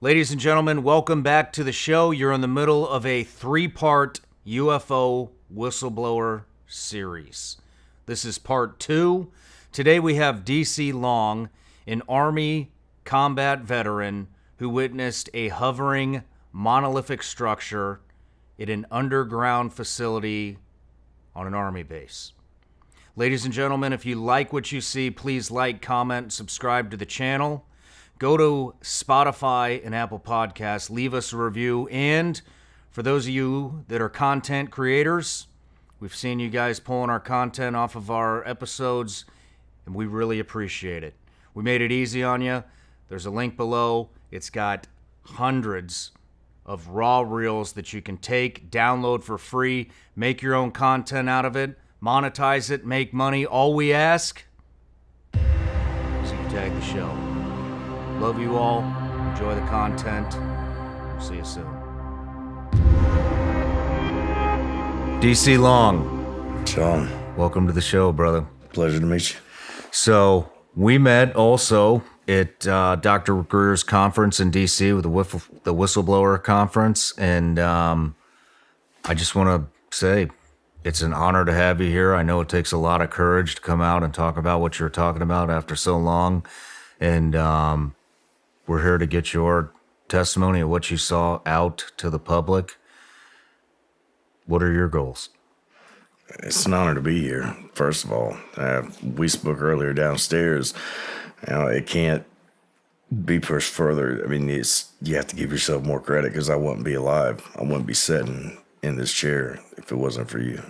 Ladies and gentlemen, welcome back to the show. You're in the middle of a 3-part UFO whistleblower series. This is part 2. Today we have DC Long, an Army combat veteran who witnessed a hovering monolithic structure in an underground facility on an Army base. Ladies and gentlemen, if you like what you see, please like, comment, and subscribe to the channel. Go to Spotify and Apple Podcasts, leave us a review. And for those of you that are content creators, we've seen you guys pulling our content off of our episodes, and we really appreciate it. We made it easy on you. There's a link below. It's got hundreds of raw reels that you can take, download for free, make your own content out of it, monetize it, make money. All we ask is you tag the show. Love you all. Enjoy the content. See you soon. DC Long. Sean. Welcome to the show, brother. Pleasure to meet you. So, we met also at Dr. Greer's conference in DC with the Whistleblower Conference. And I just want to say it's an honor to have you here. I know it takes a lot of courage to come out and talk about what you're talking about after so long. And we're here to get your testimony of what you saw out to the public. What are your goals? It's an honor to be here, first of all. We spoke earlier downstairs. It can't be pushed further. I mean, you have to give yourself more credit because I wouldn't be alive. I wouldn't be sitting in this chair if it wasn't for you.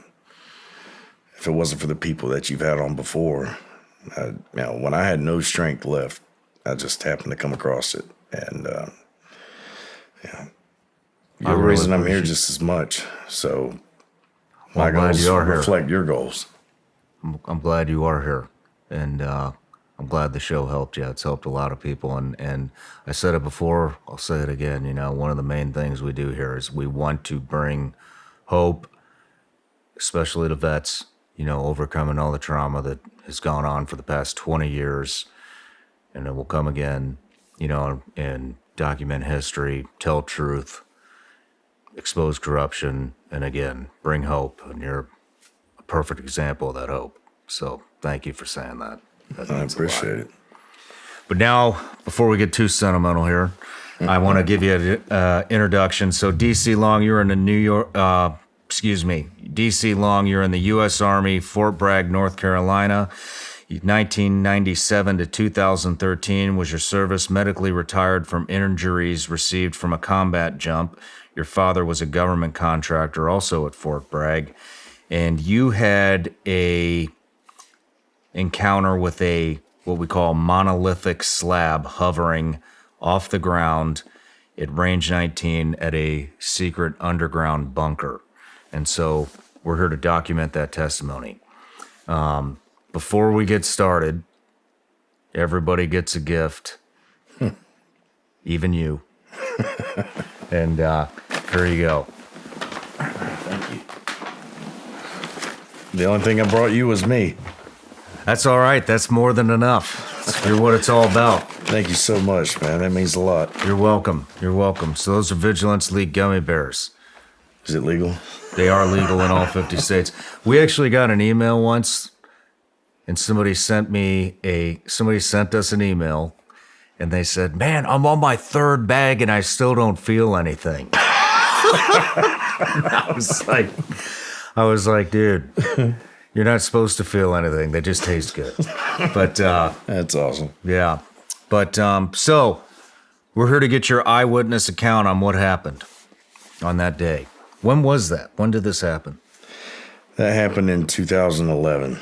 If it wasn't for the people that you've had on before. When I had no strength left, I just happened to come across it. And, you're the reason I'm here just as much. So my goals reflect your goals. I'm glad you are here. And I'm glad the show helped you. It's helped a lot of people. And I said it before, I'll say it again. One of the main things we do here is we want to bring hope, especially to vets, overcoming all the trauma that has gone on for the past 20 years. And it will come again, and document history, tell truth, expose corruption, and again, bring hope. And you're a perfect example of that hope. So thank you for saying that. I appreciate it. But now, before we get too sentimental here, I want to give you an introduction. So DC Long, you're in the DC Long, you're in the U.S. Army, Fort Bragg, North Carolina. 1997 to 2013 was your service, medically retired from injuries received from a combat jump. Your father was a government contractor also at Fort Bragg. And you had a encounter with what we call monolithic slab hovering off the ground at range 19 at a secret underground bunker. And so we're here to document that testimony. Before we get started, everybody gets a gift, even you. And here you go. Thank you. The only thing I brought you was me. That's all right. That's more than enough. You're what it's all about. Thank you so much, man. That means a lot. You're welcome. You're welcome. So those are Vigilance League gummy bears. Is it legal? They are legal in all 50 states. We actually got an email once. And somebody sent us an email, and they said, "Man, I'm on my 3rd bag, and I still don't feel anything." I was like, dude, you're not supposed to feel anything. They just taste good. But that's awesome. Yeah. But so we're here to get your eyewitness account on what happened on that day. When was that? When did this happen? That happened in 2011.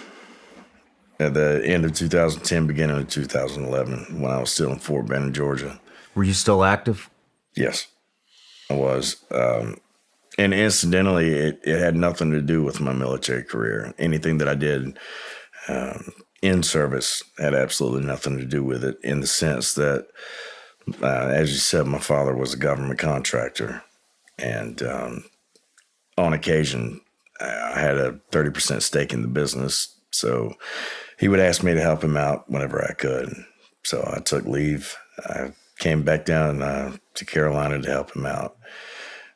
At the end of 2010, beginning of 2011, when I was still in Fort Benning, Georgia. Were you still active? Yes, I was. And incidentally, it had nothing to do with my military career. Anything that I did in service had absolutely nothing to do with it, in the sense that, as you said, my father was a government contractor. And on occasion, I had a 30% stake in the business. So he would ask me to help him out whenever I could. So I took leave. I came back down to Carolina to help him out.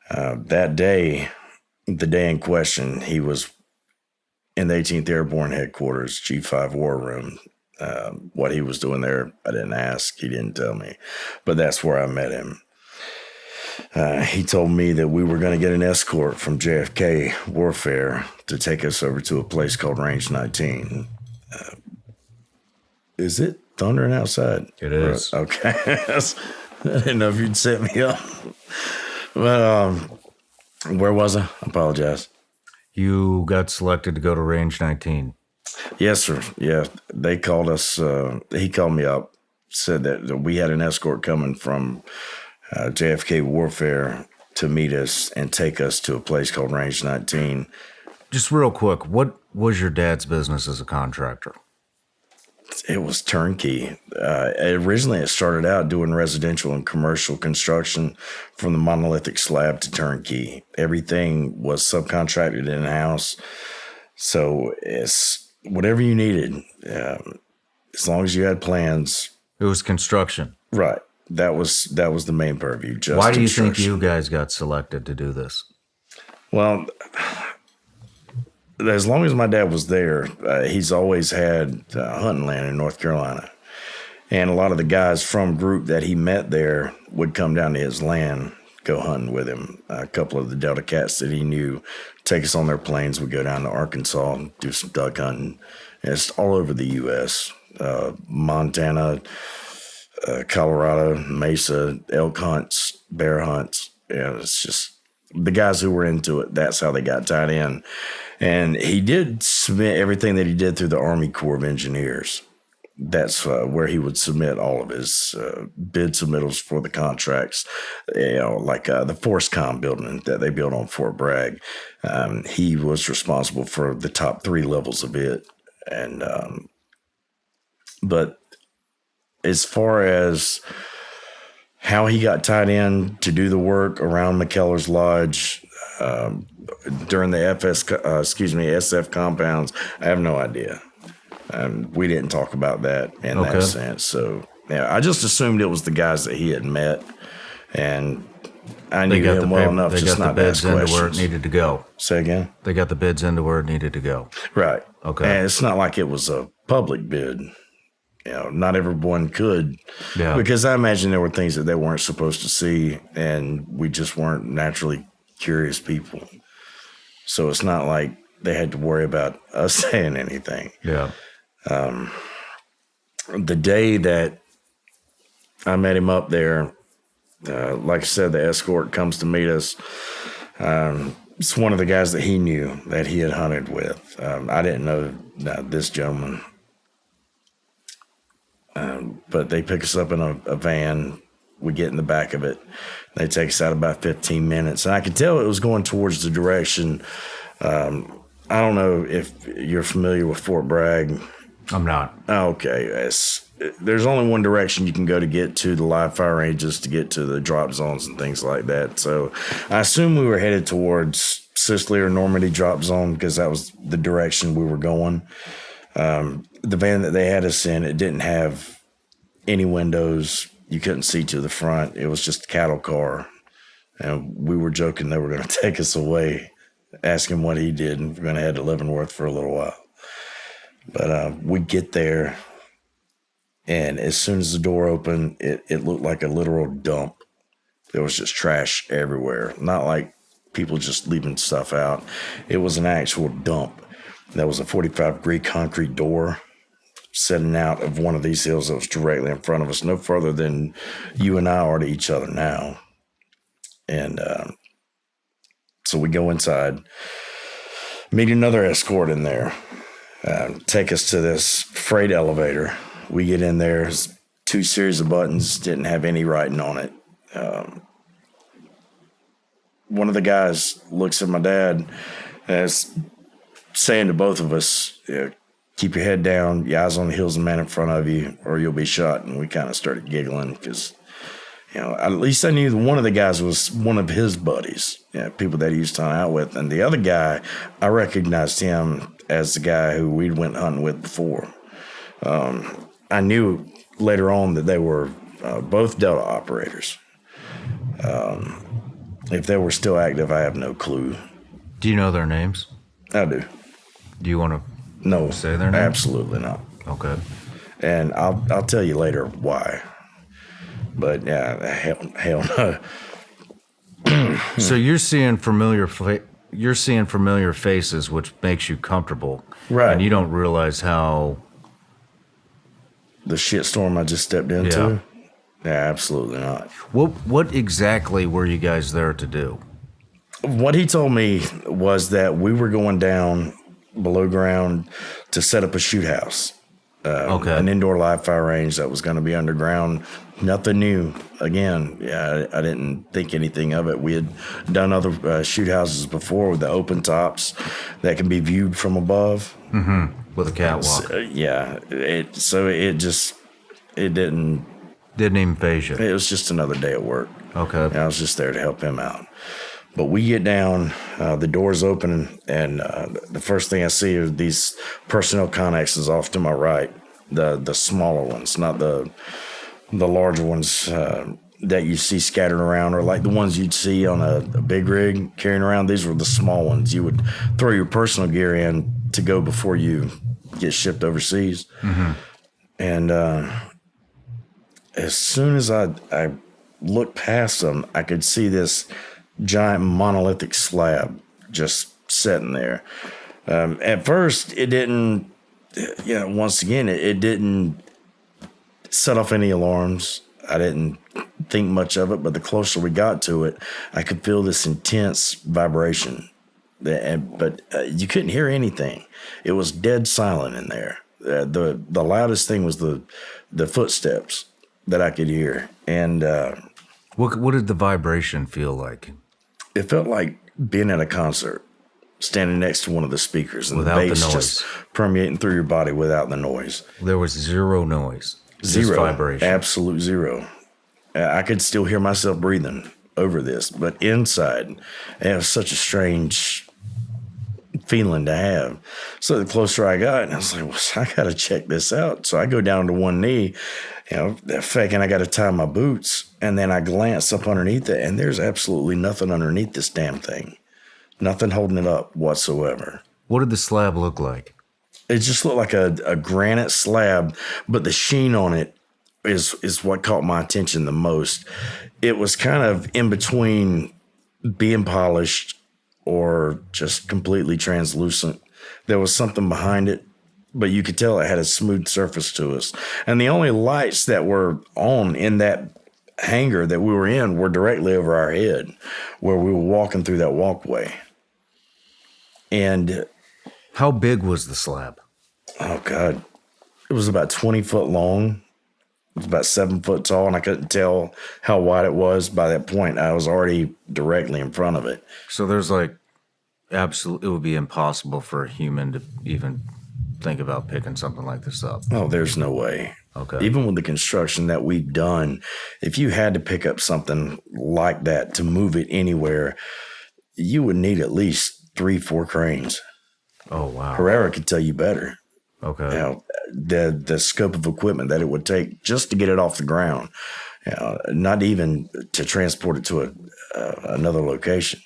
That day, the day in question, he was in the 18th Airborne Headquarters, G5 War Room. What he was doing there, I didn't ask. He didn't tell me. But that's where I met him. He told me that we were going to get an escort from JFK Warfare to take us over to a place called Range 19. Is it thundering outside? It is. Okay. I didn't know if you'd set me up. But where was I? I apologize. You got selected to go to Range 19. Yes, sir. Yeah, they called us. He called me up, said that we had an escort coming from JFK Warfare to meet us and take us to a place called Range 19. Just real quick, what was your dad's business as a contractor? It was turnkey. Originally, it started out doing residential and commercial construction from the monolithic slab to turnkey. Everything was subcontracted in-house. So it's whatever you needed, as long as you had plans. It was construction. Right. That was the main purview. Just Why do you think you guys got selected to do this? Well, as long as my dad was there, he's always had hunting land in North Carolina. And a lot of the guys from group that he met there would come down to his land, go hunting with him. A couple of the Delta Cats that he knew take us on their planes. We'd go down to Arkansas and do some duck hunting. And it's all over the U.S., Montana, Colorado, Mesa, elk hunts, bear hunts. Yeah, it's just the guys who were into it. That's how they got tied in. And he did submit everything that he did through the Army Corps of Engineers. That's where he would submit all of his bid submittals for the contracts, like the ForceCom building that they built on Fort Bragg. He was responsible for the top 3 levels of it. And but as far as how he got tied in to do the work around McKellar's Lodge during the SF compounds, I have no idea. We didn't talk about that in that sense. So, yeah, I just assumed it was the guys that he had met, and I knew him well enough just not to ask questions. They got the bids into where it needed to go. Say again? They got the bids into where it needed to go. Right. Okay. And it's not like it was a public bid. Not everyone could. Yeah. Because I imagine there were things that they weren't supposed to see, and we just weren't naturally curious people. So it's not like they had to worry about us saying anything. Yeah. The day that I met him up there, like I said, the escort comes to meet us. It's one of the guys that he knew that he had hunted with. I didn't know this gentleman. But they pick us up in a van. We get in the back of it. They take us out about 15 minutes. And I could tell it was going towards the direction. I don't know if you're familiar with Fort Bragg. I'm not. Okay. There's only one direction you can go to get to the live fire ranges, to get to the drop zones and things like that. So I assume we were headed towards Sicily or Normandy drop zone because that was the direction we were going. The van that they had us in, it didn't have any windows. You couldn't see to the front. It was just a cattle car. And we were joking they were going to take us away, ask him what he did, and we're going to head to Leavenworth for a little while. But we get there, and as soon as the door opened, it looked like a literal dump. There was just trash everywhere. Not like people just leaving stuff out. It was an actual dump. There was a 45-degree concrete door setting out of one of these hills that was directly in front of us, no further than you and I are to each other now. And so we go inside, meet another escort in there, take us to this freight elevator. We get in there, 2 series of buttons, didn't have any writing on it. One of the guys looks at my dad as saying to both of us, keep your head down, your eyes on the heels of the man in front of you, or you'll be shot. And we kind of started giggling because, at least I knew one of the guys was one of his buddies, people that he used to hunt out with. And the other guy, I recognized him as the guy who we'd went hunting with before. I knew later on that they were both Delta operators. If they were still active, I have no clue. Do you know their names? I do. Do you want No, to say their names? absolutely not. Okay. And I'll tell you later why. But yeah, hell no. So you're seeing familiar faces, which makes you comfortable, Right. And you don't realize how. The shitstorm I just stepped into? Yeah, absolutely not. What exactly were you guys there to do? What he told me was that we were going down below ground to set up a shoot house. Okay. An indoor live fire range that was going to be underground. Nothing new. Again, yeah, I didn't think anything of it. We had done other shoot houses before with the open tops that can be viewed from above. Mm-hmm. With a catwalk. So it didn't Even phase you. It was just another day at work. Okay. And I was just there to help him out. But we get down, the doors open, and the first thing I see are these personnel connexes off to my right, the smaller ones, not the larger ones that you see scattered around, or like the ones you'd see on a big rig carrying around. These were the small ones. You would throw your personal gear in to go before you get shipped overseas. Mm-hmm. And as soon as I looked past them, I could see this giant monolithic slab just sitting there. At first, it didn't, once again, it didn't set off any alarms. I didn't think much of it, but the closer we got to it, I could feel this intense vibration. But you couldn't hear anything. It was dead silent in there. The loudest thing was the footsteps that I could hear. And what did the vibration feel like? It felt like being at a concert, standing next to one of the speakers, and without the bass the noise, just permeating through your body without the noise. There was zero noise. Zero. Just vibration. Absolute zero. I could still hear myself breathing over this, but inside, it was such a strange feeling to have. So the closer I got, I was like, well, I got to check this out. So I go down to one knee, faking I got to tie my boots. And then I glance up underneath it, and there's absolutely nothing underneath this damn thing. Nothing holding it up whatsoever. What did the slab look like? It just looked like a granite slab, but the sheen on it is what caught my attention the most. It was kind of in between being polished or just completely translucent. There was something behind it, but you could tell it had a smooth surface to us. And the only lights that were on in that hangar that we were in were directly over our head where we were walking through that walkway. And how big was the slab? Oh God, it was about 20 foot long. It was about 7 foot tall, and I couldn't tell how wide it was. By that point, I was already directly in front of it. So there's it would be impossible for a human to even think about picking something like this up. Oh, there's no way. Okay. Even with the construction that we've done, if you had to pick up something like that to move it anywhere, you would need at least 3-4 cranes. Oh, wow. Herrera could tell you better. Okay. The scope of equipment that it would take just to get it off the ground, not even to transport it to another location.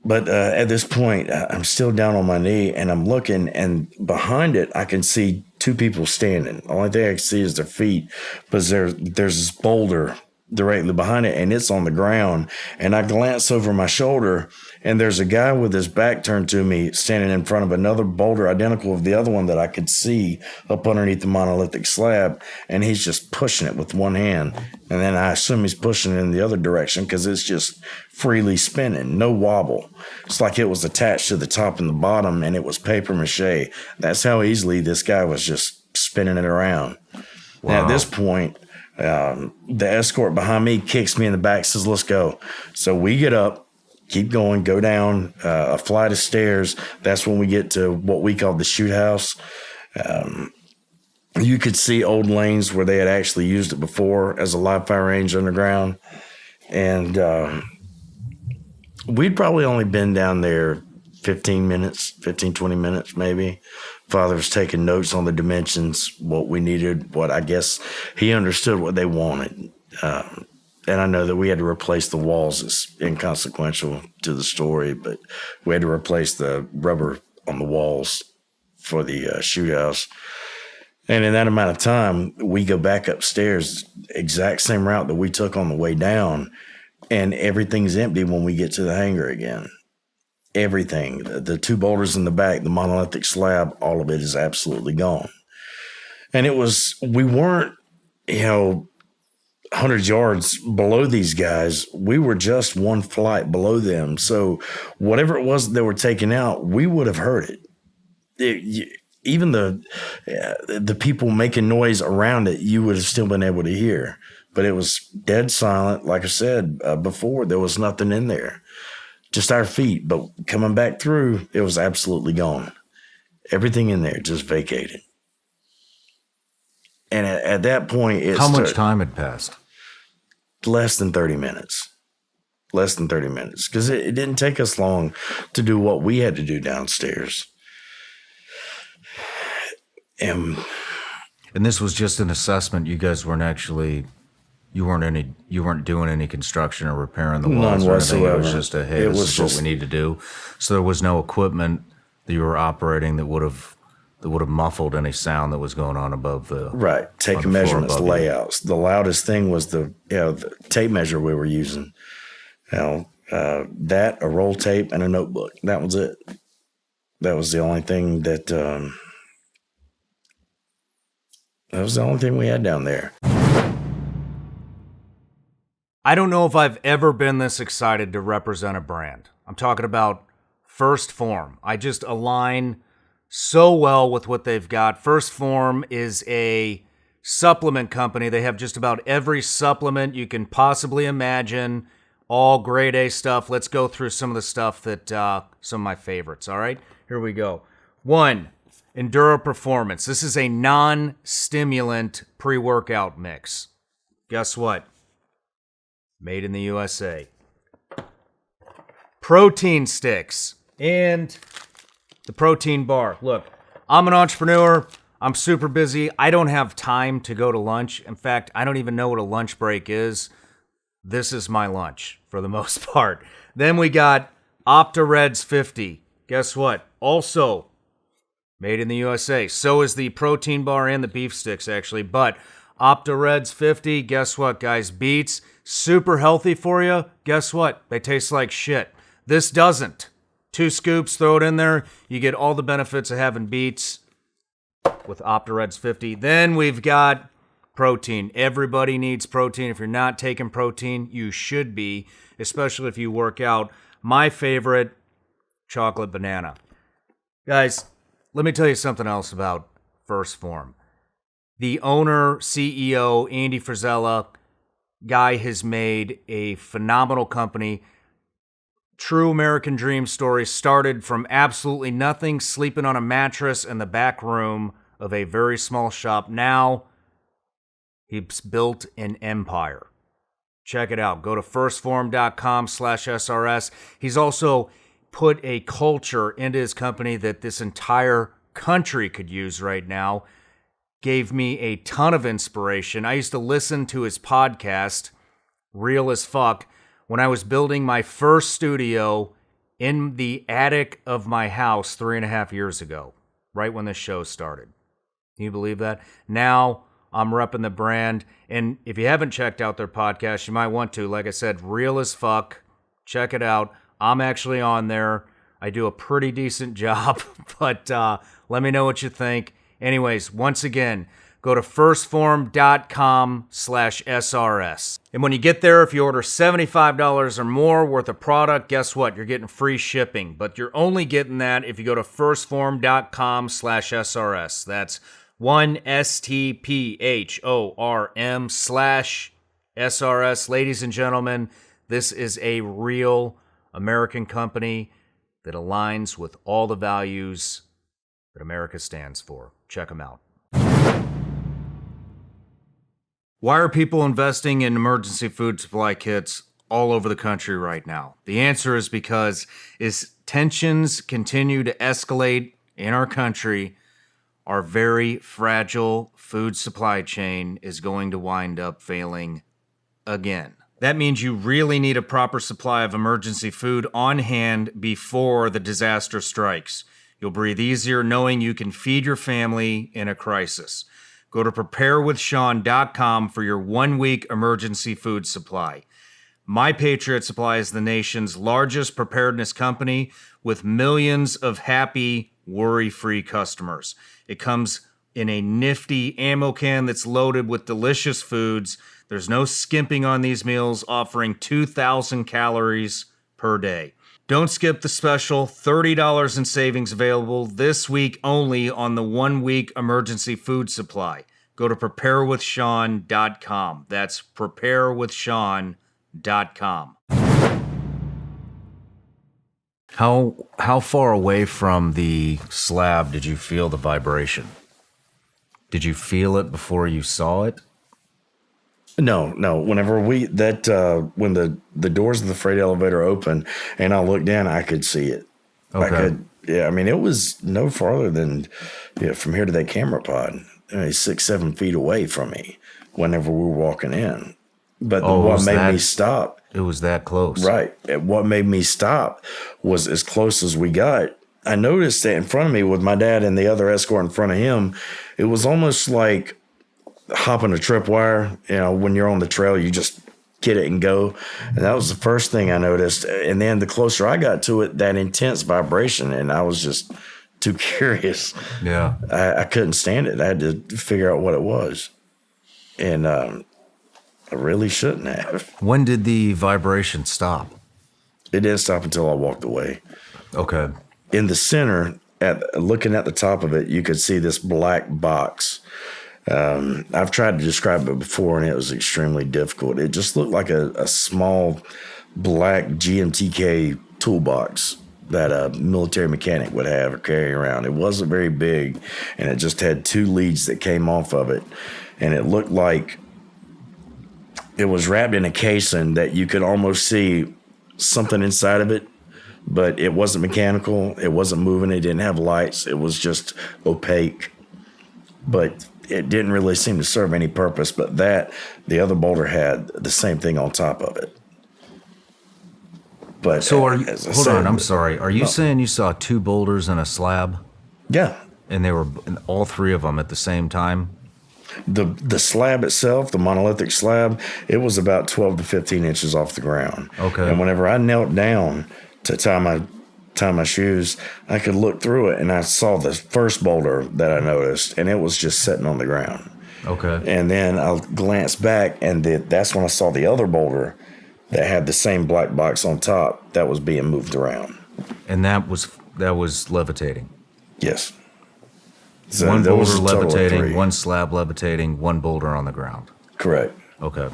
But at this point, I'm still down on my knee, and I'm looking, and behind it, I can see 2 people standing. The only thing I can see is their feet, but there's this boulder directly behind it, and it's on the ground. And I glance over my shoulder, and there's a guy with his back turned to me standing in front of another boulder identical of the other one that I could see up underneath the monolithic slab, and he's just pushing it with one hand. And then I assume he's pushing it in the other direction because it's just freely spinning, no wobble. It's like it was attached to the top and the bottom, and it was paper mache. That's how easily this guy was just spinning it around. Wow. Now, at this point, the escort behind me kicks me in the back, says, "Let's go." So we get up, keep going, go down a flight of stairs. That's when we get to what we call the shoot house. You could see old lanes where they had actually used it before as a live fire range underground. And we'd probably only been down there 15 minutes, 15, 20 minutes maybe. Father was taking notes on the dimensions, what we needed, what I guess he understood what they wanted. And I know that we had to replace the walls. It's inconsequential to the story, but we had to replace the rubber on the walls for the shoot house. And in that amount of time, we go back upstairs, exact same route that we took on the way down, and everything's empty when we get to the hangar again. Everything, the 2 boulders in the back, the monolithic slab, all of it is absolutely gone. And we weren't, 100 yards below these guys. We were just 1 flight below them. So whatever it was they were taking out, we would have heard it. Even the people making noise around it, you would have still been able to hear. But it was dead silent. Like I said before, there was nothing in there. Just our feet, but coming back through, it was absolutely gone. Everything in there just vacated. And at that point, how much time had passed? Less than 30 minutes. Less than 30 minutes. Because it didn't take us long to do what we had to do downstairs. And this was just an assessment. You guys weren't actually... You weren't doing any construction or repairing the walls or anything. It was just this is what we need to do. So there was no equipment that you were operating that would have muffled any sound that was going on above the right. Taking measurements, layouts. The loudest thing was the tape measure we were using. That, a roll tape, and a notebook. That was it. That was the only thing that was the only thing we had down there. I don't know if I've ever been this excited to represent a brand. I'm talking about First Form. I just align so well with what they've got. First Form is a supplement company. They have just about every supplement you can possibly imagine, all grade A stuff. Let's go through some of the stuff that, some of my favorites, all right? Here we go. 1, Enduro Performance. This is a non-stimulant pre-workout mix. Guess what? Made in the USA. Protein sticks and the protein bar. Look, I'm an entrepreneur. I'm super busy. I don't have time to go to lunch. In fact, I don't even know what a lunch break is. This is my lunch for the most part. Then we got Opta-Reds 50. Guess what? Also made in the USA. So is the protein bar and the beef sticks, actually. But Opta-Reds 50, guess what, guys? Beets. Super healthy for you. Guess what? They taste like shit. This doesn't. 2 scoops, throw it in there. You get all the benefits of having beets with Opta-Reds 50. Then we've got protein. Everybody needs protein. If you're not taking protein, you should be, especially if you work out. My favorite, chocolate banana. Guys, let me tell you something else about First Form. The owner, CEO, Andy Frisella, guy has made a phenomenal company. True American dream story. Started from absolutely nothing, sleeping on a mattress in the back room of a very small shop. Now, he's built an empire. Check it out. Go to firstform.com/SRS. He's also put a culture into his company that this entire country could use right now. Gave me a ton of inspiration. I used to listen to his podcast, Real as Fuck, when I was building my first studio in the attic of my house 3.5 years ago, right when this show started. Can you believe that? Now I'm repping the brand. And if you haven't checked out their podcast, you might want to. Like I said, Real as Fuck. Check it out. I'm actually on there. I do a pretty decent job, but let me know what you think. Anyways, once again, go to firstform.com/SRS. And when you get there, if you order $75 or more worth of product, guess what? You're getting free shipping. But you're only getting that if you go to firstform.com/SRS. That's 1STPHORM/SRS. Ladies and gentlemen, this is a real American company that aligns with all the values that America stands for. Check them out. Why are people investing in emergency food supply kits all over the country right now? The answer is because tensions continue to escalate in our country, our very fragile food supply chain is going to wind up failing again. That means you really need a proper supply of emergency food on hand before the disaster strikes. You'll breathe easier knowing you can feed your family in a crisis. Go to preparewithsean.com for your 1-week emergency food supply. My Patriot Supply is the nation's largest preparedness company with millions of happy, worry-free customers. It comes in a nifty ammo can that's loaded with delicious foods. There's no skimping on these meals, offering 2,000 calories per day. Don't skip the special $30 in savings available this week only on the 1-week emergency food supply. Go to preparewithsean.com. That's preparewithsean.com. How far away from the slab did you feel the vibration? Did you feel it before you saw it? No. Whenever when the doors of the freight elevator opened and I looked down, I could see it. Okay. It was no farther than from here to that camera pod, 6-7 feet away from me whenever we were walking in. But what made me stop? It was that close. Right. What made me stop was as close as we got. I noticed that in front of me with my dad and the other escort in front of him, it was almost like hopping a tripwire. When you're on the trail, you just get it and go. And that was the first thing I noticed. And then the closer I got to it, that intense vibration, and I was just too curious. Yeah. I couldn't stand it. I had to figure out what it was. And I really shouldn't have. When did the vibration stop? It didn't stop until I walked away. Okay. In the center, looking at the top of it, you could see this black box. I've tried to describe it before, and it was extremely difficult. It just looked like a small black GMTK toolbox that a military mechanic would have or carry around. It wasn't very big, and it just had 2 leads that came off of it, and it looked like it was wrapped in a casing that you could almost see something inside of it, but it wasn't mechanical. It wasn't moving. It didn't have lights. It was just opaque, but it didn't really seem to serve any purpose. But the other boulder had the same thing on top of it. But so hold on, I'm sorry. Are you saying you saw 2 boulders in a slab? Yeah. And they were all 3 of them at the same time? The slab itself, the monolithic slab, it was about 12 to 15 inches off the ground. Okay. And whenever I knelt down to tie my shoes, I could look through it, and I saw the first boulder that I noticed, and it was just sitting on the ground. Okay. And then I glanced back, and that's when I saw the other boulder that had the same black box on top that was being moved around. And that was levitating? Yes. So one boulder was levitating, 1 slab levitating, 1 boulder on the ground. Correct. Okay.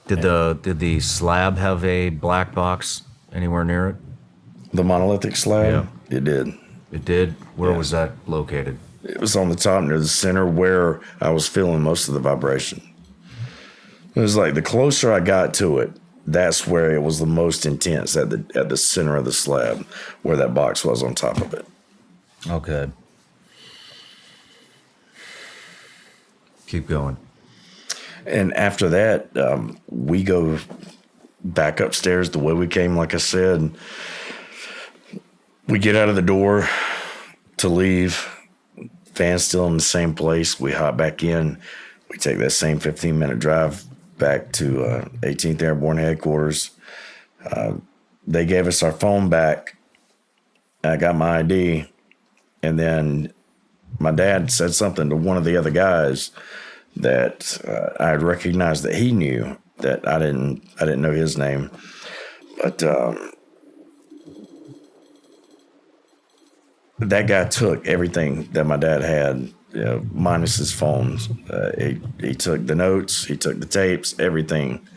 Did the slab have a black box anywhere near it? The monolithic slab? Yeah. It did. It did? Where was that located? It was on the top near the center where I was feeling most of the vibration. It was like the closer I got to it, that's where it was the most intense, at the center of the slab, where that box was on top of it. Okay. Keep going. And after that, we go back upstairs the way we came, like I said. We get out of the door to leave. Van's still in the same place. We hop back in. We take that same 15-minute drive back to 18th Airborne Headquarters. They gave us our phone back. I got my ID. And then my dad said something to one of the other guys that I had recognized that he knew, that I didn't know his name. But that guy took everything that my dad had, minus his phones. He took the notes, he took the tapes, everything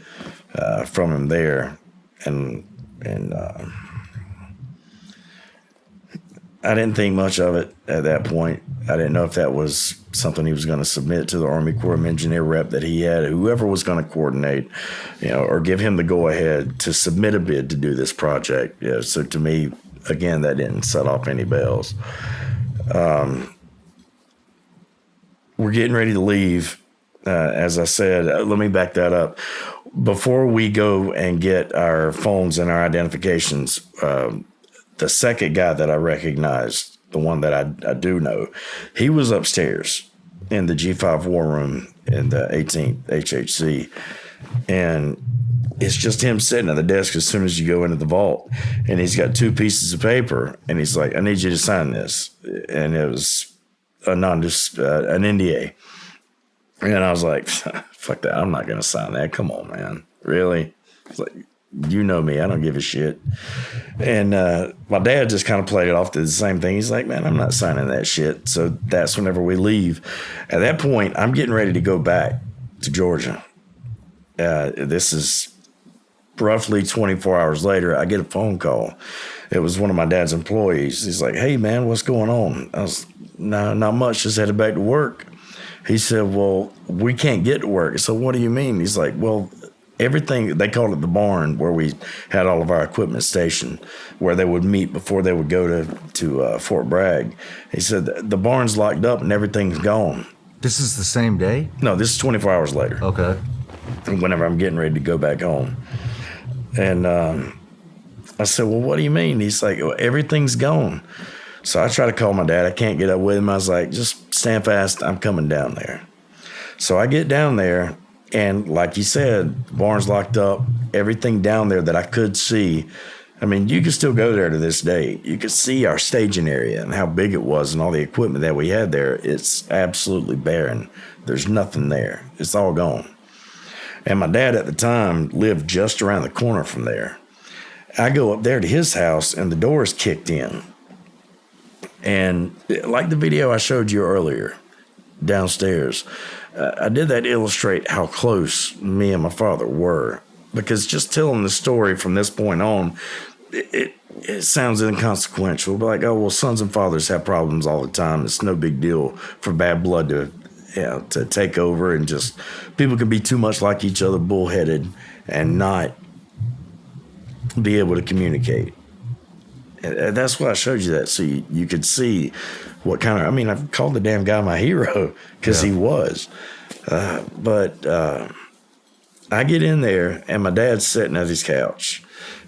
from him there. And I didn't think much of it at that point. I didn't know if that was something he was going to submit to the Army Corps of Engineer rep that he had, whoever was going to coordinate, or give him the go-ahead to submit a bid to do this project. Yeah, so to me, again, that didn't set off any bells. We're getting ready to leave. As I said, let me back that up. Before we go and get our phones and our identifications, the second guy that I recognized, the one that I do know, he was upstairs in the G5 War Room in the 18th HHC. And it's just him sitting at the desk as soon as you go into the vault. And he's got 2 pieces of paper. And he's like, I need you to sign this. And it was an NDA. And I was like, fuck that. I'm not going to sign that. Come on, man. Really? It's like, you know me. I don't give a shit. And my dad just kind of played it off to the same thing. He's like, man, I'm not signing that shit. So that's whenever we leave. At that point, I'm getting ready to go back to Georgia. This is roughly 24 hours later. I get a phone call. It was one of my dad's employees. He's like, hey, man, what's going on? I was, nah, not much. Just headed back to work. He said, well, we can't get to work. So what do you mean? He's like, well, everything, they called it the barn where we had all of our equipment stationed, where they would meet before they would go to Fort Bragg. He said, the barn's locked up and everything's gone. This is the same day? No, this is 24 hours later. Okay. Whenever I'm getting ready to go back home. And I said, well, what do you mean? He's like, well, everything's gone. So I try to call my dad. I can't get up with him. I was like, just stand fast. I'm coming down there. So I get down there, and like you said, the barn's locked up. Everything down there that I could see, I mean, you can still go there to this day. You could see our staging area and how big it was and all the equipment that we had there. It's absolutely barren. There's nothing there. It's all gone. And my dad at the time lived just around the corner from there. I go up there to his house, and the door is kicked in. And like the video I showed you earlier downstairs, I did that to illustrate how close me and my father were. Because just telling the story from this point on, it sounds inconsequential. But like, oh, well, sons and fathers have problems all the time. It's no big deal for bad blood to take over, and just people can be too much like each other, bullheaded, and not be able to communicate. And that's why I showed you that, so you could see what kind of, I mean, I've called the damn guy my hero because he was. But I get in there, and my dad's sitting at his couch.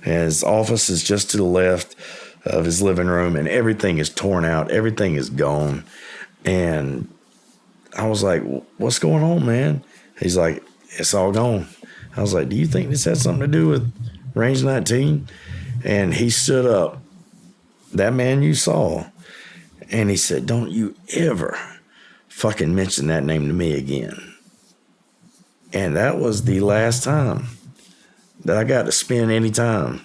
And his office is just to the left of his living room, and everything is torn out. Everything is gone. And I was like, what's going on, man? He's like, it's all gone. I was like, do you think this had something to do with Range 19? And he stood up, that man you saw, and he said, don't you ever fucking mention that name to me again. And that was the last time that I got to spend any time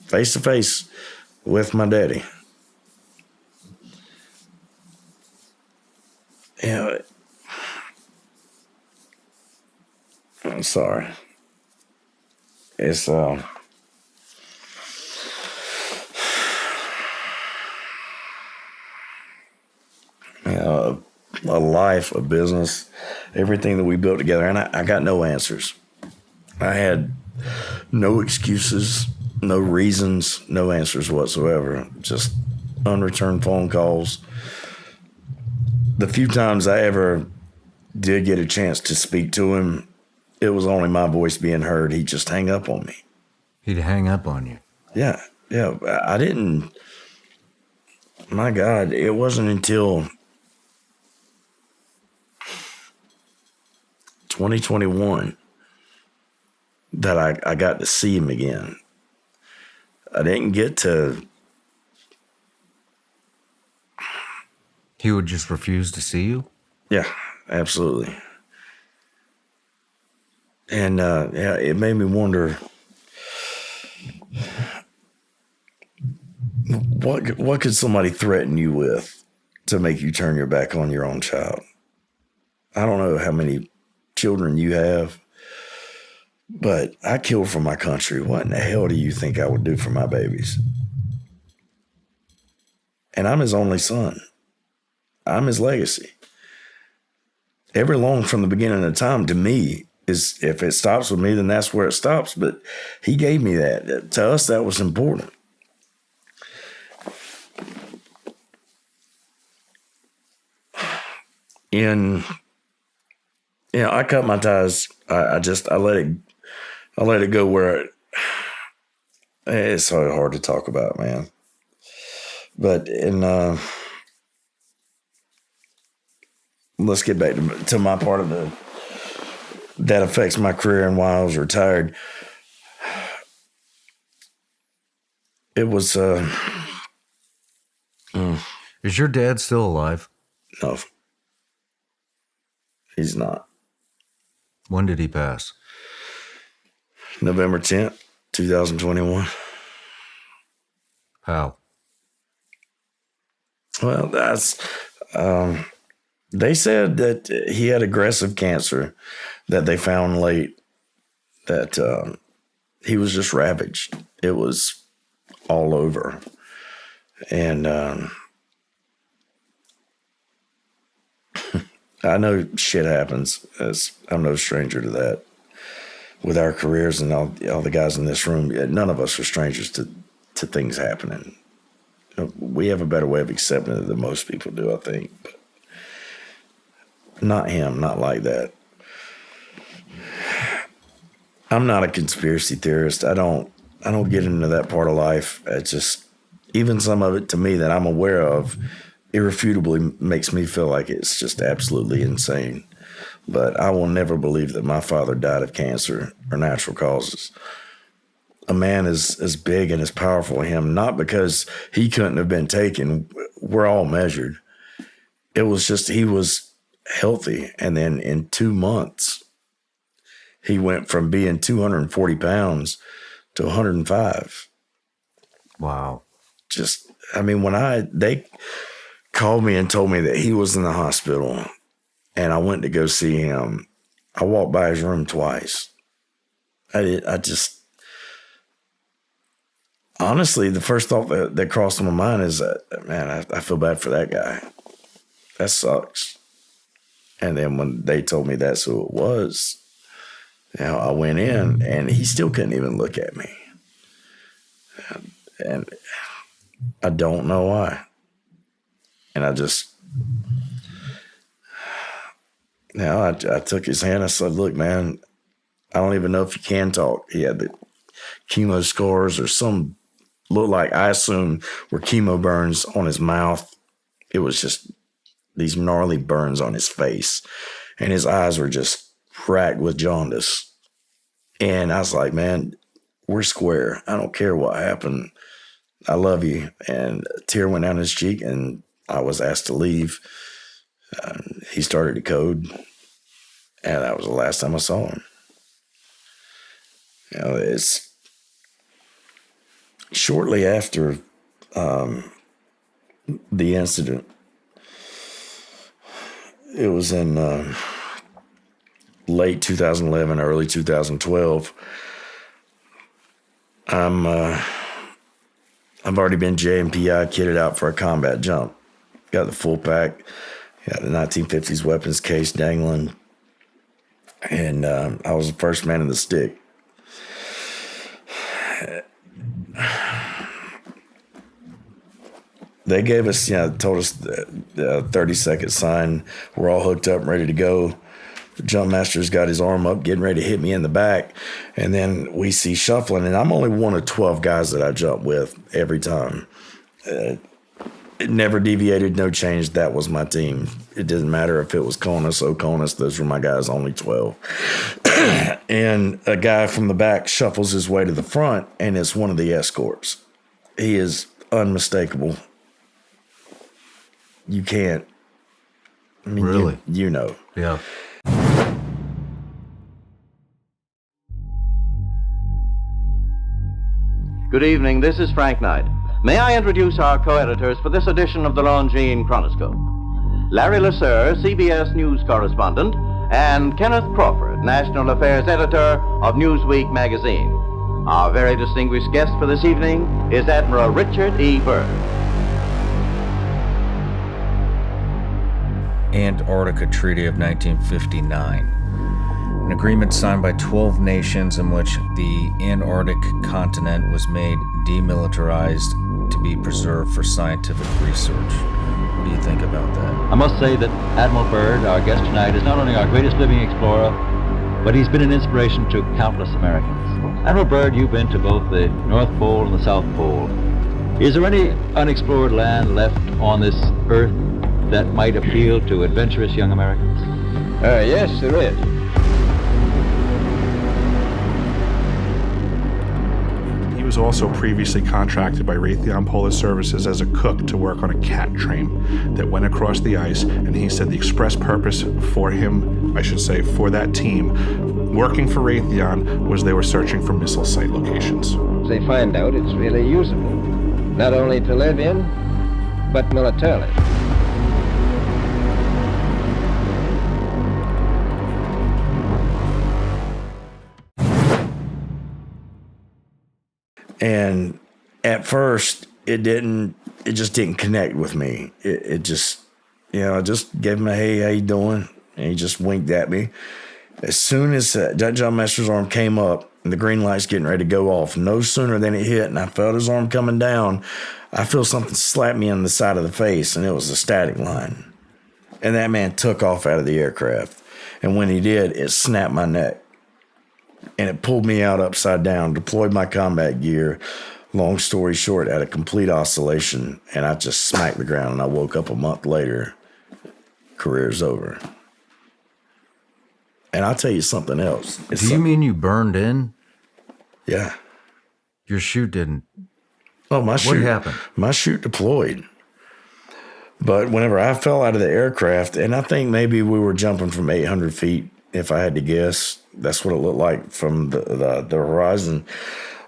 face to face with my daddy. Yeah, I'm sorry. It's a life, a business, everything that we built together, and I got no answers. I had no excuses, no reasons, no answers whatsoever. Just unreturned phone calls. The few times I ever did get a chance to speak to him, it was only my voice being heard. He'd just hang up on me. He'd hang up on you. Yeah. I didn't, my God, it wasn't until 2021 that I got to see him again. I didn't get to. He would just refuse to see you? Yeah, absolutely. And it made me wonder, what could somebody threaten you with to make you turn your back on your own child? I don't know how many children you have, but I killed for my country. What in the hell do you think I would do for my babies? And I'm his only son. I'm his legacy. Every loan from the beginning of time to me is, if it stops with me, then that's where it stops. But he gave me that. To us, that was important. I cut my ties. I let it go where it's so hard to talk about, man. But let's get back to my part of that affects my career and why I was retired. It was Is your dad still alive? no, he's not. When did he pass? November 10th, 2021. How? Well, that's they said that he had aggressive cancer that they found late, that he was just ravaged. It was all over. And I know shit happens, as I'm no stranger to that. With our careers and all the guys in this room, none of us are strangers to things happening. We have a better way of accepting it than most people do, I think. But not him, not like that. I'm not a conspiracy theorist. I don't get into that part of life. It's just, even some of it to me that I'm aware of, irrefutably makes me feel like it's just absolutely insane. But I will never believe that my father died of cancer or natural causes. A man as big and as powerful as him, not because he couldn't have been taken. We're all measured. It was just he was healthy. And then in 2 months, he went from being 240 pounds to 105. Wow. Just, I mean, they called me and told me that he was in the hospital and I went to go see him, I walked by his room twice. Honestly, the first thought that crossed my mind is that, man, I feel bad for that guy. That sucks. And then when they told me that's who it was, I went in and he still couldn't even look at me. And I don't know why. And I took his hand. I said, look, man, I don't even know if you can talk. He had the chemo scars or some look like, I assume, were chemo burns on his mouth. It was just these gnarly burns on his face. And his eyes were just racked with jaundice. And I was like, man, we're square. I don't care what happened. I love you. And a tear went down his cheek and I was asked to leave. He started to code. And that was the last time I saw him. It's shortly after the incident. It was in late 2011, early 2012. I've already been J&PI kitted out for a combat jump. Got the full pack. Got the 1950s weapons case dangling. And I was the first man in the stick. They gave us, told us the 30-second sign. We're all hooked up and ready to go. The jump master's got his arm up, getting ready to hit me in the back. And then we see shuffling, and I'm only one of 12 guys that I jump with every time. It never deviated, no change. That was my team. It didn't matter if it was CONUS, OCONUS. Those were my guys, only 12. And a guy from the back shuffles his way to the front, and it's one of the escorts. He is unmistakable. You can't. I mean, really? You know. Yeah. Good evening, this is Frank Knight. May I introduce our co-editors for this edition of the Longines Chronoscope? Larry Lasser, CBS News correspondent, and Kenneth Crawford, National Affairs Editor of Newsweek magazine. Our very distinguished guest for this evening is Admiral Richard E. Byrd. Antarctica Treaty of 1959, an agreement signed by 12 nations in which the Antarctic continent was made demilitarized to be preserved for scientific research. What do you think about that? I must say that Admiral Byrd, our guest tonight, is not only our greatest living explorer, but he's been an inspiration to countless Americans. Admiral Byrd, you've been to both the North Pole and the South Pole. Is there any unexplored land left on this earth that might appeal to adventurous young Americans? Yes, there is. He was also previously contracted by Raytheon Polar Services as a cook to work on a cat train that went across the ice, and he said the express purpose for him, I should say, for that team, working for Raytheon, was they were searching for missile site locations. They find out it's really usable, not only to live in, but militarily. And at first, it just didn't connect with me. It just, I just gave him a, hey, how you doing? And he just winked at me. As soon as John Master's arm came up and the green light's getting ready to go off, no sooner than it hit and I felt his arm coming down, I feel something slap me on the side of the face, and it was a static line. And that man took off out of the aircraft. And when he did, it snapped my neck. And it pulled me out upside down, deployed my combat gear. Long story short, had a complete oscillation, and I just smacked the ground, and I woke up a month later. Career's over. And I'll tell you something else. Do you mean you burned in? Yeah. Your chute didn't. Oh, my chute. What happened? My chute deployed. But whenever I fell out of the aircraft, and I think maybe we were jumping from 800 feet, if I had to guess. That's what it looked like from the horizon.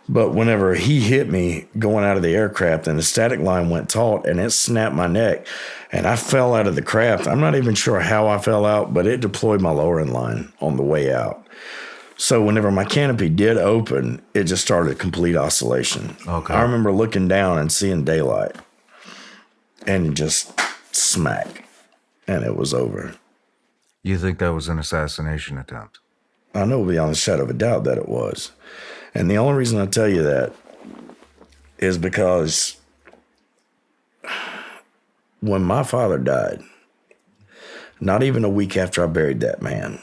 But whenever he hit me going out of the aircraft, and the static line went taut, and it snapped my neck, and I fell out of the craft. I'm not even sure how I fell out, but it deployed my lowering line on the way out. So whenever my canopy did open, it just started a complete oscillation. Okay. I remember looking down and seeing daylight, and just smack, and it was over. You think that was an assassination attempt? I know beyond a shadow of a doubt that it was. And the only reason I tell you that is because when my father died, not even a week after I buried that man,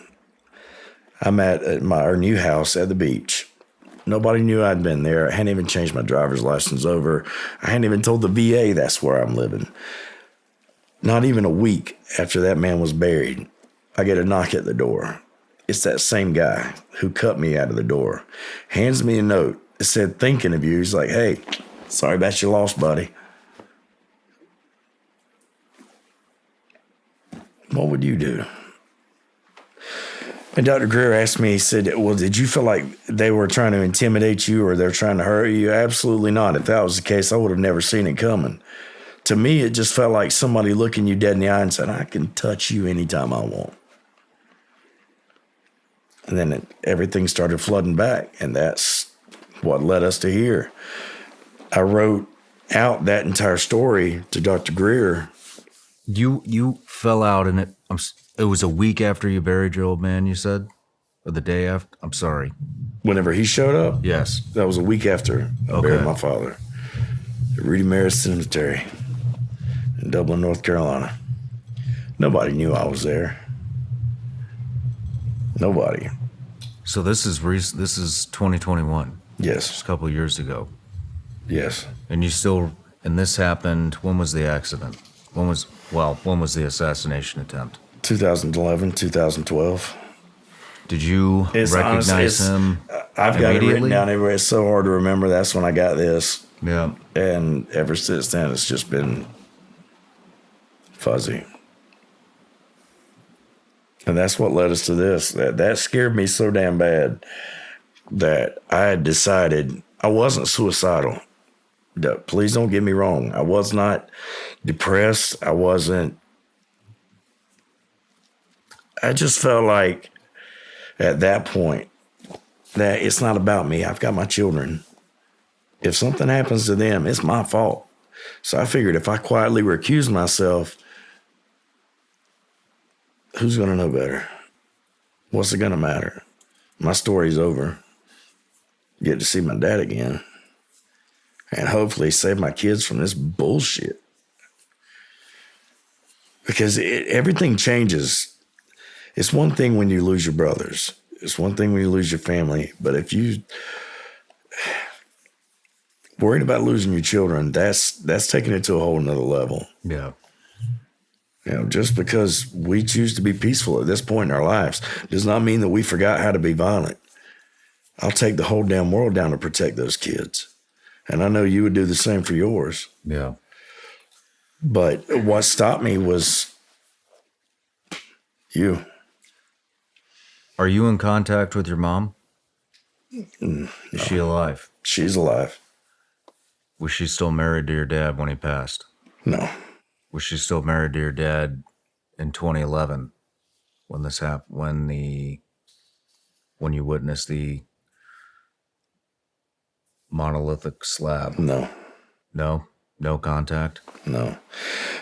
I'm at our new house at the beach. Nobody knew I'd been there. I hadn't even changed my driver's license over. I hadn't even told the VA that's where I'm living. Not even a week after that man was buried, I get a knock at the door. It's that same guy who cut me out of the door. Hands me a note. It said, thinking of you. He's like, hey, sorry about your loss, buddy. What would you do? And Dr. Greer asked me, he said, well, did you feel like they were trying to intimidate you or they're trying to hurt you? Absolutely not. If that was the case, I would have never seen it coming. To me, it just felt like somebody looking you dead in the eye and said, I can touch you anytime I want. And then everything started flooding back, and that's what led us to here. I wrote out that entire story to Dr. Greer. You fell out, and it was a week after you buried your old man, you said? Or the day after? I'm sorry. Whenever he showed up? Yes. That was a week after I buried my father at Rudy Maris Cemetery in Dublin, North Carolina. Nobody knew I was there. Nobody. So this is 2021. Yes. Just a couple of years ago. Yes. And this happened, when was the accident? When was the assassination attempt? 2011, 2012. Did you recognize him I've got it written immediately? down everywhere. It's so hard to remember. That's when I got this. Yeah. And ever since then, it's just been fuzzy. And that's what led us to this. That scared me so damn bad that I had decided I wasn't suicidal. Please don't get me wrong. I was not depressed. I just felt like at that point that it's not about me. I've got my children. If something happens to them, it's my fault. So I figured if I quietly recuse myself, who's going to know better? What's it going to matter? My story's over. Get to see my dad again. And hopefully save my kids from this bullshit. Because everything changes. It's one thing when you lose your brothers. It's one thing when you lose your family. But if you worried about losing your children, that's taking it to a whole nother level. Yeah. You know, just because we choose to be peaceful at this point in our lives does not mean that we forgot how to be violent. I'll take the whole damn world down to protect those kids. And I know you would do the same for yours. Yeah. But what stopped me was you. Are you in contact with your mom? No. Is she alive? She's alive. Was she still married to your dad when he passed? No. Was she still married to your dad in 2011 when this happened? When you witnessed the monolithic slab? No. No contact? No.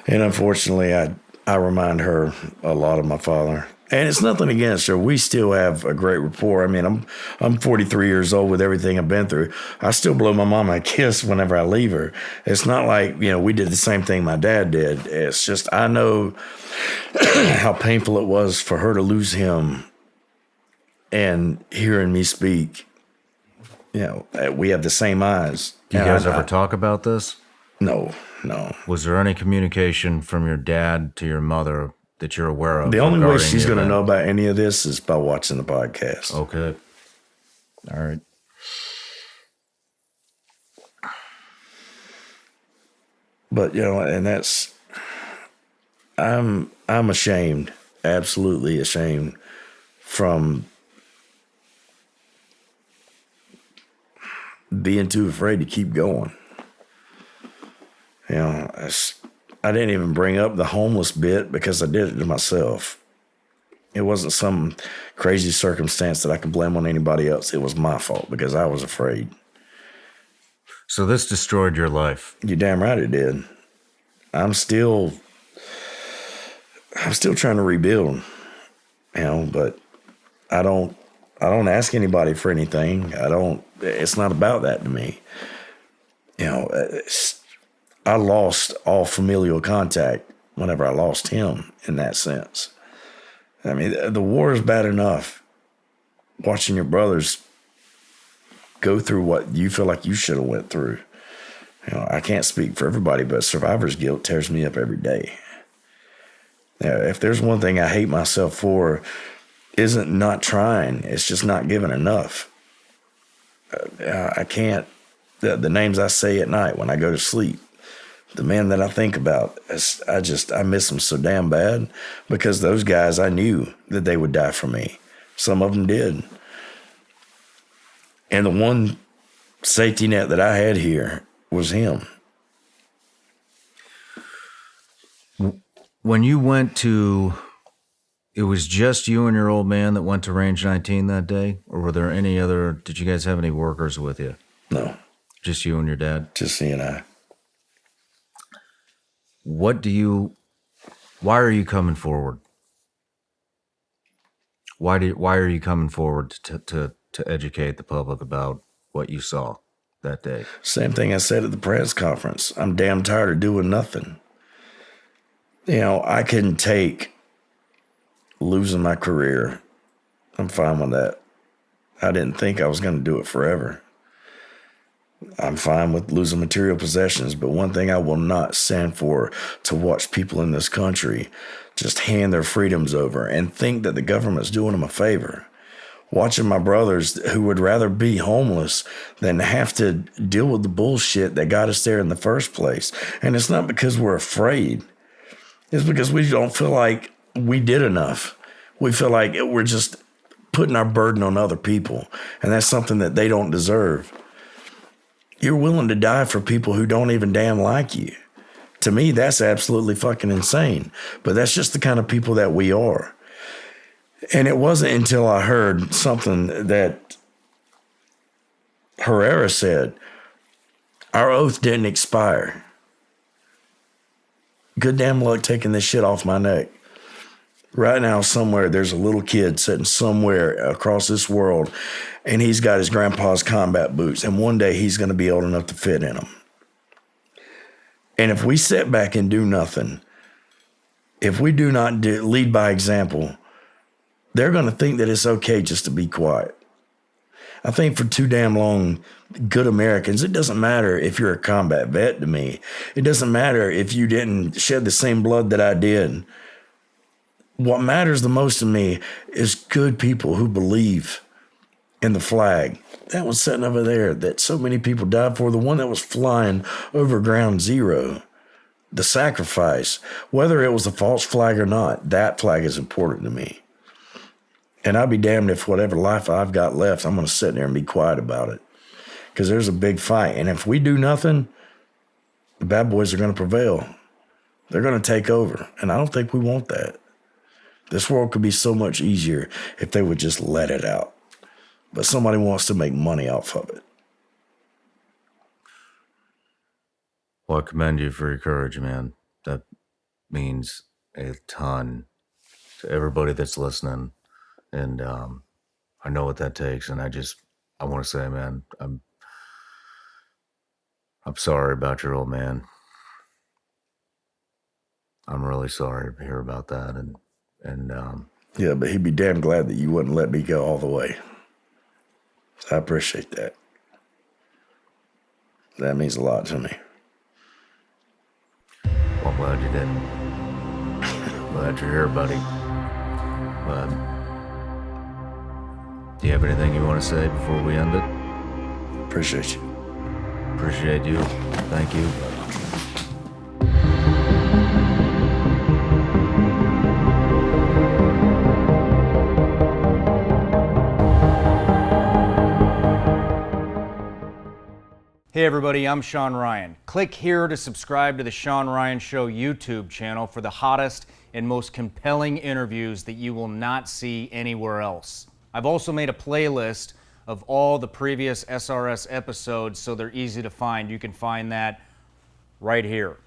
And unfortunately, I remind her a lot of my father. And it's nothing against her. We still have a great rapport. I mean, I'm 43 years old with everything I've been through. I still blow my mama a kiss whenever I leave her. It's not like, you know, we did the same thing my dad did. It's just I know how painful it was for her to lose him and hearing me speak. You know, we have the same eyes. Do you guys ever talk about this? No. Was there any communication from your dad to your mother that you're aware of? The only way regarding she's the going to event? know about any of this is by watching the podcast. Okay. All right. But, you know, and that's, I'm ashamed, absolutely ashamed from being too afraid to keep going. You know, I didn't even bring up the homeless bit because I did it to myself. It wasn't some crazy circumstance that I could blame on anybody else. It was my fault because I was afraid. So this destroyed your life. You're damn right it did. I'm still trying to rebuild, you know, but I don't ask anybody for anything. It's not about that to me. You know, I lost all familial contact whenever I lost him in that sense. I mean, the war is bad enough. Watching your brothers go through what you feel like you should have went through. You know, I can't speak for everybody, but survivor's guilt tears me up every day. Now, if there's one thing I hate myself for, isn't not trying. It's just not giving enough. I can't. The names I say at night when I go to sleep, the men that I think about, I miss them so damn bad because those guys, I knew that they would die for me. Some of them did. And the one safety net that I had here was him. When you went to, it was just you and your old man that went to Range 19 that day? Or were there any other, did you guys have any workers with you? No. Just you and your dad? Just he and I. Why are you coming forward? Why are you coming forward to educate the public about what you saw that day? Same thing I said at the press conference. I'm damn tired of doing nothing. You know, I couldn't take losing my career. I'm fine with that. I didn't think I was going to do it forever. I'm fine with losing material possessions, but one thing I will not stand for to watch people in this country just hand their freedoms over and think that the government's doing them a favor. Watching my brothers who would rather be homeless than have to deal with the bullshit that got us there in the first place. And it's not because we're afraid. It's because we don't feel like we did enough. We feel like we're just putting our burden on other people, and that's something that they don't deserve. You're willing to die for people who don't even damn like you. To me, that's absolutely fucking insane. But that's just the kind of people that we are. And it wasn't until I heard something that Herrera said, our oath didn't expire. Good damn luck taking this shit off my neck. Right now, somewhere, there's a little kid sitting somewhere across this world, and he's got his grandpa's combat boots, and one day he's going to be old enough to fit in them. And if we sit back and do nothing, if we do not lead by example, they're going to think that it's okay just to be quiet. I think for too damn long, good Americans, it doesn't matter if you're a combat vet to me. It doesn't matter if you didn't shed the same blood that I did. What matters the most to me is good people who believe in the flag. That was sitting over there that so many people died for, the one that was flying over ground zero. The sacrifice, whether it was a false flag or not, that flag is important to me. And I'll be damned if whatever life I've got left, I'm going to sit there and be quiet about it. Because there's a big fight. And if we do nothing, the bad boys are going to prevail. They're going to take over. And I don't think we want that. This world could be so much easier if they would just let it out. But somebody wants to make money off of it. Well, I commend you for your courage, man. That means a ton to everybody that's listening. And I know what that takes. And I want to say, man, I'm sorry about your old man. I'm really sorry to hear about that. And yeah, but he'd be damn glad that you wouldn't let me go all the way. I appreciate that. That means a lot to me. well, I'm glad you didn't. Glad you're here, buddy. But do you have anything you want to say before we end it? Appreciate you. Appreciate you. Thank you. Hey everybody, I'm Sean Ryan. Click here to subscribe to the Sean Ryan Show YouTube channel for the hottest and most compelling interviews that you will not see anywhere else. I've also made a playlist of all the previous SRS episodes so they're easy to find. You can find that right here.